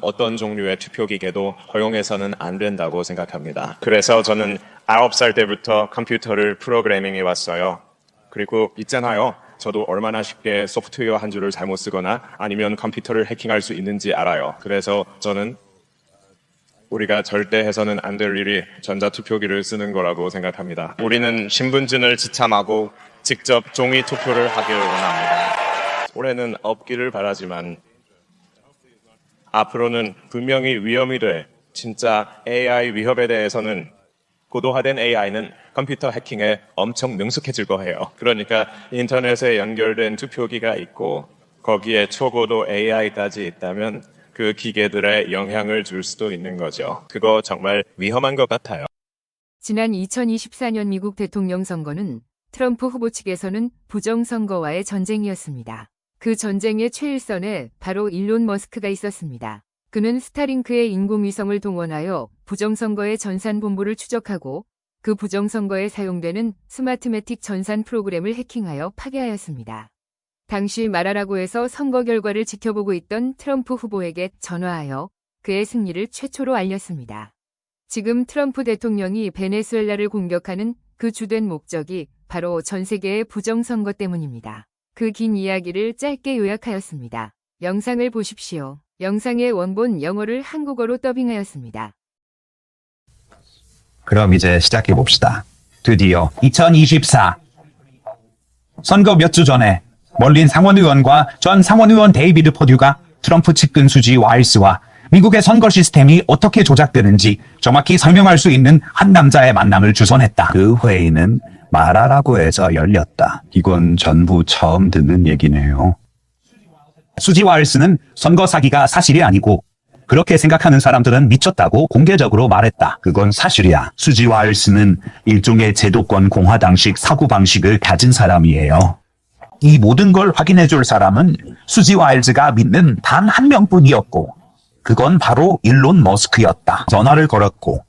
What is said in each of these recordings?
어떤 종류의 투표 기계도 허용해서는 안 된다고 생각합니다. 그래서 저는 9살 때부터 컴퓨터를 프로그래밍해 왔어요. 그리고 있잖아요. 저도 얼마나 쉽게 소프트웨어 한 줄을 잘못 쓰거나 아니면 컴퓨터를 해킹할 수 있는지 알아요. 그래서 저는 우리가 절대 해서는 안 될 일이 전자투표기를 쓰는 거라고 생각합니다. 우리는 신분증을 지참하고 직접 종이 투표를 하길 원합니다. 올해는 없기를 바라지만 앞으로는 분명히 위험이 될 진짜 AI 위협에 대해서는 고도화된 AI는 컴퓨터 해킹에 엄청 능숙해질 거예요. 그러니까 인터넷에 연결된 투표기가 있고 거기에 초고도 AI까지 있다면 그 기계들에 영향을 줄 수도 있는 거죠. 그거 정말 위험한 것 같아요. 지난 2024년 미국 대통령 선거는 트럼프 후보 측에서는 부정선거와의 전쟁이었습니다. 그 전쟁의 최일선에 바로 일론 머스크가 있었습니다. 그는 스타링크의 인공위성을 동원하여 부정선거의 전산본부를 추적하고 그 부정선거에 사용되는 스마트매틱 전산 프로그램을 해킹하여 파괴하였습니다. 당시 마라라고에서 선거 결과를 지켜보고 있던 트럼프 후보에게 전화하여 그의 승리를 최초로 알렸습니다. 지금 트럼프 대통령이 베네수엘라를 공격하는 그 주된 목적이 바로 전 세계의 부정선거 때문입니다. 그 긴 이야기를 짧게 요약하였습니다. 영상을 보십시오. 영상의 원본 영어를 한국어로 더빙하였습니다. 그럼 이제 시작해 봅시다. 드디어 2024 선거 몇 주 전에 멀린 상원의원과 전 상원의원 데이비드 포듀가 트럼프 측근 수지 와일스와 미국의 선거 시스템이 어떻게 조작되는지 정확히 설명할 수 있는 한 남자의 만남을 주선했다. 그 회의는 마라라고에서 열렸다. 이건 전부 처음 듣는 얘기네요. 수지 와일스는 선거 사기가 사실이 아니고 그렇게 생각하는 사람들은 미쳤다고 공개적으로 말했다. 그건 사실이야. 수지 와일스는 일종의 제도권 공화당식 사고방식을 가진 사람이에요. 이 모든 걸 확인해 줄 사람은 수지 와일스가 믿는 단 한 명뿐이었고 그건 바로 일론 머스크였다. 전화를 걸었고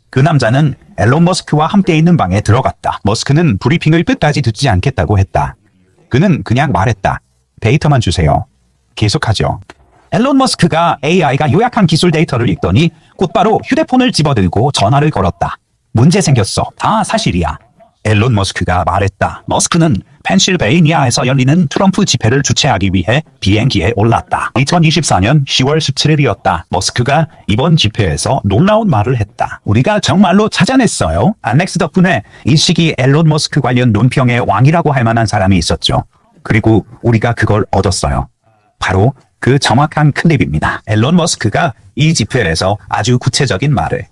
그 남자는 앨런 머스크와 함께 있는 방에 들어갔다. 머스크는 브리핑을 끝까지 듣지 않겠다고 했다. 그는 그냥 말했다. 데이터만 주세요. 계속하죠. 앨런 머스크가 AI가 요약한 기술 데이터를 읽더니 곧바로 휴대폰을 집어들고 전화를 걸었다. 문제 생겼어. 다 사실이야. 앨런 머스크가 말했다. 머스크는 펜실베이니아에서 열리는 트럼프 집회를 주최하기 위해 비행기에 올랐다. 2024년 10월 17일이었다. 머스크가 이번 집회에서 놀라운 말을 했다. 우리가 정말로 찾아냈어요. 알렉스 덕분에 이 시기 앨런 머스크 관련 논평의 왕이라고 할 만한 사람이 있었죠. 그리고 우리가 그걸 얻었어요. 바로 그 정확한 클립입니다. 앨런 머스크가 이 집회에서 아주 구체적인 말을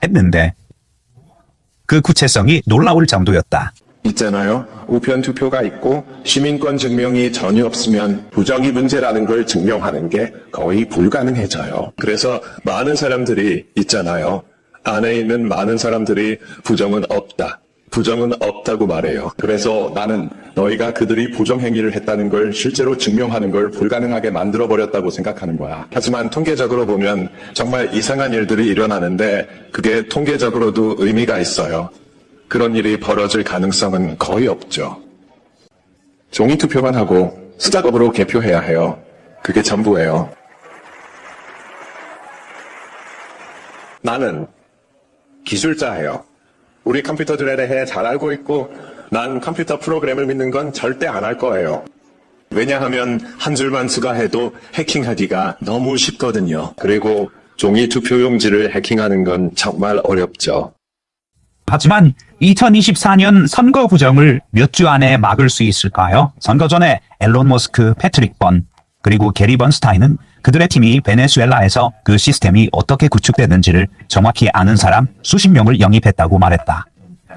했는데 그 구체성이 놀라울 정도였다. 있잖아요. 우편 투표가 있고 시민권 증명이 전혀 없으면 부정이 문제라는 걸 증명하는 게 거의 불가능해져요. 그래서 많은 사람들이 있잖아요. 안에 있는 많은 사람들이 부정은 없다. 부정은 없다고 말해요. 그래서 나는 너희가 그들이 부정행위를 했다는 걸 실제로 증명하는 걸 불가능하게 만들어버렸다고 생각하는 거야. 하지만 통계적으로 보면 정말 이상한 일들이 일어나는데 그게 통계적으로도 의미가 있어요. 그런 일이 벌어질 가능성은 거의 없죠. 종이 투표만 하고 수작업으로 개표해야 해요. 그게 전부예요. 나는 기술자예요. 우리 컴퓨터들에 대해 잘 알고 있고 난 컴퓨터 프로그램을 믿는 건 절대 안 할 거예요. 왜냐하면 한 줄만 추가해도 해킹하기가 너무 쉽거든요. 그리고 종이 투표용지를 해킹하는 건 정말 어렵죠. 하지만 2024년 선거 부정을 몇 주 안에 막을 수 있을까요? 선거 전에 앨런 머스크, 패트릭 번, 그리고 게리 번스타인은 그들의 팀이 베네수엘라에서 그 시스템이 어떻게 구축되는지를 정확히 아는 사람 수십 명을 영입했다고 말했다.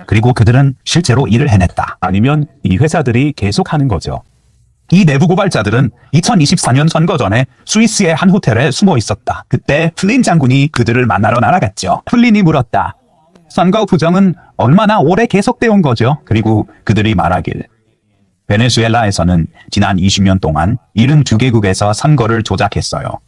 그리고 그들은 실제로 일을 해냈다. 아니면 이 회사들이 계속하는 거죠. 이 내부 고발자들은 2024년 선거 전에 스위스의 한 호텔에 숨어 있었다. 그때 플린 장군이 그들을 만나러 날아갔죠. 플린이 물었다. 선거 부정은 얼마나 오래 계속되어 온 거죠? 그리고 그들이 말하길. 베네수엘라에서는 지난 20년 동안 72개국에서 선거를 조작했어요.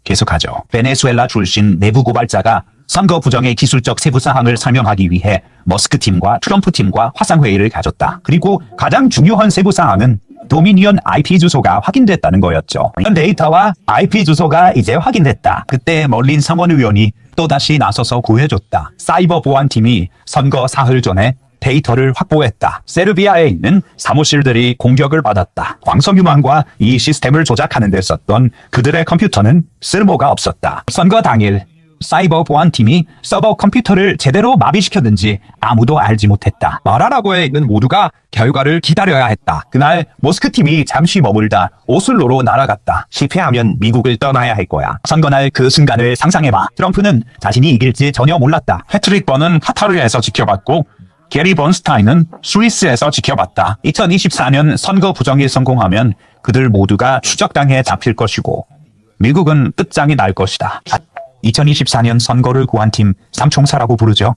계속하죠. 베네수엘라 출신 내부 고발자가 선거 부정의 기술적 세부 사항을 설명하기 위해 머스크 팀과 트럼프 팀과 화상회의를 가졌다. 그리고 가장 중요한 세부 사항은 도미니언 IP 주소가 확인됐다는 거였죠. 이런 데이터와 IP 주소가 이제 확인됐다. 그때 멀린 상원 의원이 또다시 나서서 구해줬다. 사이버 보안팀이 선거 사흘 전에 데이터를 확보했다. 세르비아에 있는 사무실들이 공격을 받았다. 광석유망과 이 시스템을 조작하는 데 썼던 그들의 컴퓨터는 쓸모가 없었다. 선거 당일 사이버 보안팀이 서버 컴퓨터를 제대로 마비시켰는지 아무도 알지 못했다. 마라라고에 있는 모두가 결과를 기다려야 했다. 그날 모스크 팀이 잠시 머물다 오슬로로 날아갔다. 실패하면 미국을 떠나야 할 거야. 선거날 그 순간을 상상해봐. 트럼프는 자신이 이길지 전혀 몰랐다. 패트릭 번은 카타르에서 지켜봤고 게리 번스타인은 스위스에서 지켜봤다. 2024년 선거 부정이 성공하면 그들 모두가 추적당해 잡힐 것이고 미국은 끝장이 날 것이다. 2024년 선거를 구한 팀 삼총사라고 부르죠.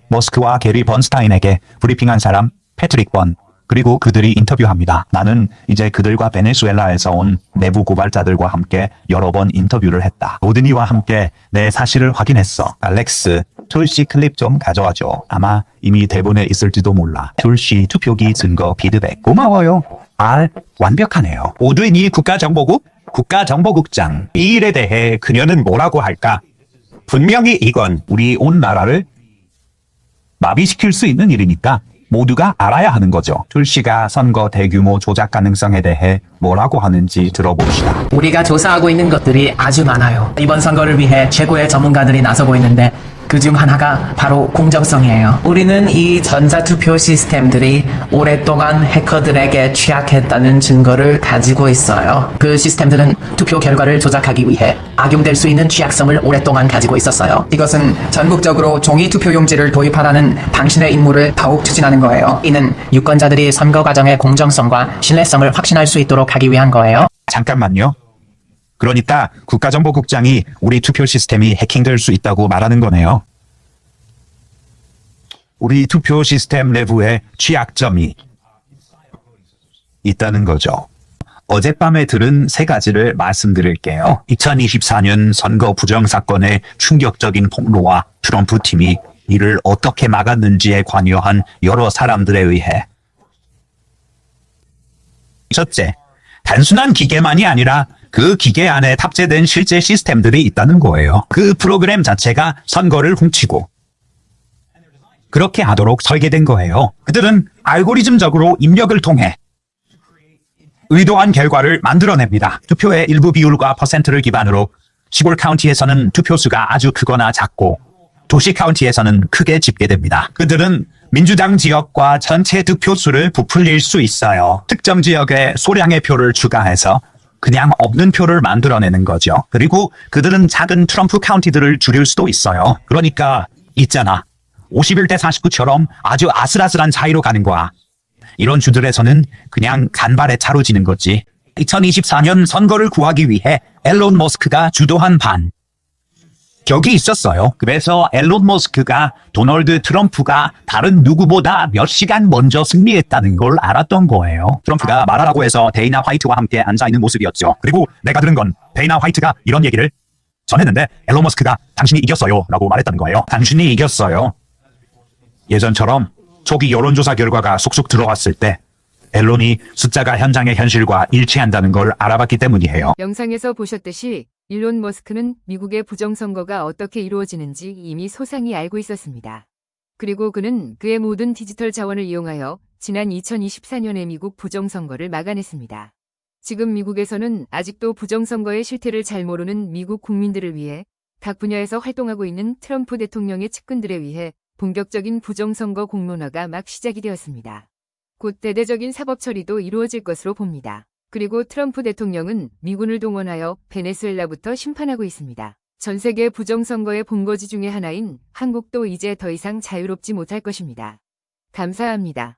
머스크와 게리 번스타인에게 브리핑한 사람 패트릭 번, 그리고 그들이 인터뷰합니다. 나는 이제 그들과 베네수엘라에서 온 내부 고발자들과 함께 여러 번 인터뷰를 했다. 오드니와 함께 내 사실을 확인했어. 알렉스, 툴씨 클립 좀 가져와줘. 아마 이미 대본에 있을지도 몰라. 툴씨 투표기 증거 피드백 고마워요. 완벽하네요. 오드니 국가정보국장. 이 일에 대해 그녀는 뭐라고 할까? 분명히 이건 우리 온 나라를 마비시킬 수 있는 일이니까 모두가 알아야 하는 거죠. 툴씨가 선거 대규모 조작 가능성에 대해 뭐라고 하는지 들어봅시다. 우리가 조사하고 있는 것들이 아주 많아요. 이번 선거를 위해 최고의 전문가들이 나서고 있는데 그중 하나가 바로 공정성이에요. 우리는 이 전자투표 시스템들이 오랫동안 해커들에게 취약했다는 증거를 가지고 있어요. 그 시스템들은 투표 결과를 조작하기 위해 악용될 수 있는 취약성을 오랫동안 가지고 있었어요. 이것은 전국적으로 종이 투표용지를 도입하라는 당신의 임무를 더욱 추진하는 거예요. 이는 유권자들이 선거 과정의 공정성과 신뢰성을 확신할 수 있도록 하기 위한 거예요. 잠깐만요. 그러니까 국가정보국장이 우리 투표 시스템이 해킹될 수 있다고 말하는 거네요. 우리 투표 시스템 내부에 취약점이 있다는 거죠. 어젯밤에 들은 세 가지를 말씀드릴게요. 2024년 선거 부정 사건의 충격적인 폭로와 트럼프 팀이 이를 어떻게 막았는지에 관여한 여러 사람들에 의해. 첫째, 단순한 기계만이 아니라 그 기계 안에 탑재된 실제 시스템들이 있다는 거예요. 그 프로그램 자체가 선거를 훔치고 그렇게 하도록 설계된 거예요. 그들은 알고리즘적으로 입력을 통해 의도한 결과를 만들어냅니다. 투표의 일부 비율과 퍼센트를 기반으로 시골 카운티에서는 투표수가 아주 크거나 작고 도시 카운티에서는 크게 집계됩니다. 그들은 민주당 지역과 전체 득표수를 부풀릴 수 있어요. 특정 지역에 소량의 표를 추가해서 그냥 없는 표를 만들어내는 거죠. 그리고 그들은 작은 트럼프 카운티들을 줄일 수도 있어요. 그러니까 있잖아. 51대 49처럼 아주 아슬아슬한 차이로 가는 거야. 이런 주들에서는 그냥 간발의 차로 지는 거지. 2024년 선거를 구하기 위해 앨런 머스크가 주도한 격이 있었어요. 그래서 앨런 머스크가 도널드 트럼프가 다른 누구보다 몇 시간 먼저 승리했다는 걸 알았던 거예요. 트럼프가 말하라고 해서 데이나 화이트와 함께 앉아있는 모습이었죠. 그리고 내가 들은 건 데이나 화이트가 이런 얘기를 전했는데 앨런 머스크가 당신이 이겼어요 라고 말했다는 거예요. 당신이 이겼어요. 예전처럼 초기 여론조사 결과가 쏙쏙 들어왔을 때 앨런이 숫자가 현장의 현실과 일치한다는 걸 알아봤기 때문이에요. 영상에서 보셨듯이 일론 머스크는 미국의 부정선거가 어떻게 이루어지는지 이미 소상히 알고 있었습니다. 그리고 그는 그의 모든 디지털 자원을 이용하여 지난 2024년의 미국 부정선거를 막아냈습니다. 지금 미국에서는 아직도 부정선거의 실태를 잘 모르는 미국 국민들을 위해 각 분야에서 활동하고 있는 트럼프 대통령의 측근들에 의해 본격적인 부정선거 공론화가 막 시작이 되었습니다. 곧 대대적인 사법 처리도 이루어질 것으로 봅니다. 그리고 트럼프 대통령은 미군을 동원하여 베네수엘라부터 심판하고 있습니다. 전 세계 부정선거의 본거지 중의 하나인 한국도 이제 더 이상 자유롭지 못할 것입니다. 감사합니다.